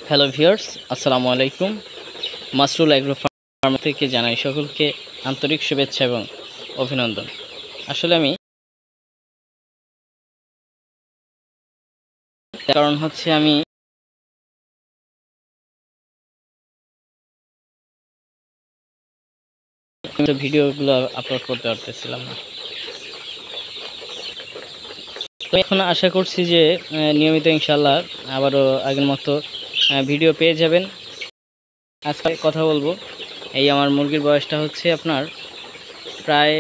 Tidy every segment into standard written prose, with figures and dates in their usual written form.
Hello viewers, আসসালামু আলাইকুম। মাসরুল agro farm থেকে জানাই সকলকে আন্তরিক শুভেচ্ছা এবং অভিনন্দন। আসলে আমি কারণ হচ্ছে আমি ভিডিওগুলো আপলোড করতে পারতেছিলাম না। তো এখন আশা করছি যে নিয়মিত ইনশাল্লাহ আবারও আগের মতো ভিডিও পেয়ে যাবেন। আজকে কথা বলবো, এই আমার মুরগির বয়সটা হচ্ছে আপনার প্রায়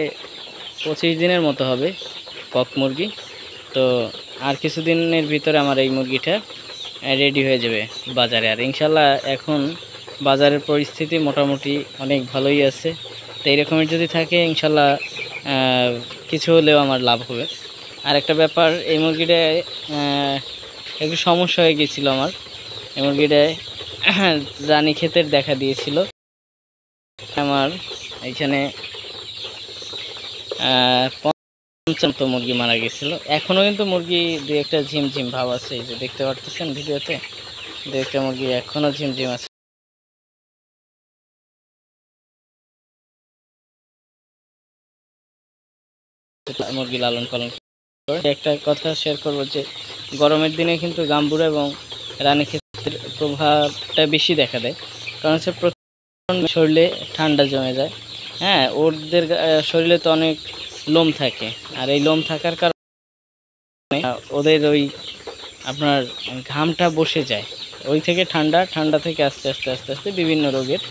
25 দিনের মতো হবে, কক মুরগি। তো আর কিছুদিনের ভিতরে আমার এই মুরগিটা রেডি হয়ে যাবে বাজারে। আর ইনশাল্লাহ এখন বাজারের পরিস্থিতি মোটামুটি অনেক ভালোই আছে। তো এইরকমের যদি থাকে ইনশাল্লাহ কিছু হলেও আমার লাভ হবে। আর একটা ব্যাপার, এই মুরগিটায় একটু সমস্যা হয়ে গিয়েছিলো আমার। এই মুরগিটায় রানীক্ষেতের দেখা দিয়েছিল। আমার এইখানে 50 মুরগি মারা গেছিল। এখনও কিন্তু মুরগি দু একটা ঝিমঝিম ভাব আছে, এই যে দেখতে পারতেছেন ভিডিওতে, দু একটা মুরগি এখনও ঝিমঝিম আছে। মুরগি লালন পালন করে একটা কথা শেয়ার করবো যে গরমের দিনে কিন্তু গাম্বুরা এবং রানীক্ষেতের প্রভাবটা বেশি দেখা দেয়। কারণ হচ্ছে প্রচণ্ড শরীরে ঠান্ডা জমে যায়। হ্যাঁ, ওদের শরীরে তো অনেক লোম থাকে, আর এই লোম থাকার কারণে ওদের ওই আপনার ঘামটা বসে যায়, ওই থেকে ঠান্ডা থেকে আস্তে আস্তে আস্তে আস্তে বিভিন্ন রোগের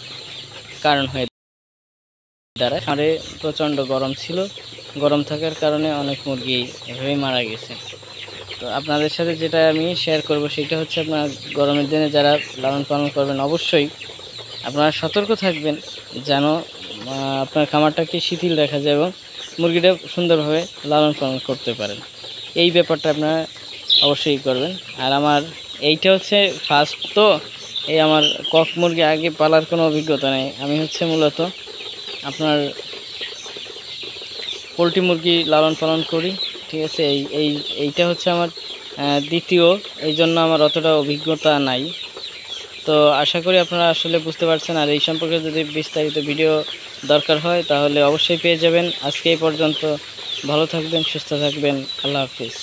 কারণ হয়ে দাঁড়ায়। আরে প্রচণ্ড গরম ছিল, গরম থাকার কারণে অনেক মুরগি এভাবেই মারা গেছে। তো আপনাদের সাথে যেটা আমি শেয়ার করব সেটা হচ্ছে, আপনার গরমের দিনে যারা লালন পালন করবেন অবশ্যই আপনারা সতর্ক থাকবেন যেন আপনার খামারটাকে শিথিল রাখা যায় এবং মুরগিটা সুন্দরভাবে লালন পালন করতে পারেন। এই ব্যাপারটা আপনারা অবশ্যই করবেন। আর আমার এইটা হচ্ছে ফার্স্ট, তো এই আমার কক মুরগি আগে পালার কোনো অভিজ্ঞতা নেই। আমি হচ্ছে মূলত আপনার পোলট্রি মুরগি লালন পালন করি, ঠিক আছে। এইটা হচ্ছে আমার দ্বিতীয়, এই জন্য আমার অতটা অভিজ্ঞতা নাই। তো আশা করি আপনারা আসলে বুঝতে পারছেন। আর এই সম্পর্কে যদি বিস্তারিত ভিডিও দরকার হয় তাহলে অবশ্যই পেয়ে যাবেন। আজকে এই পর্যন্ত, ভালো থাকবেন, সুস্থ থাকবেন, আল্লাহ হাফিজ।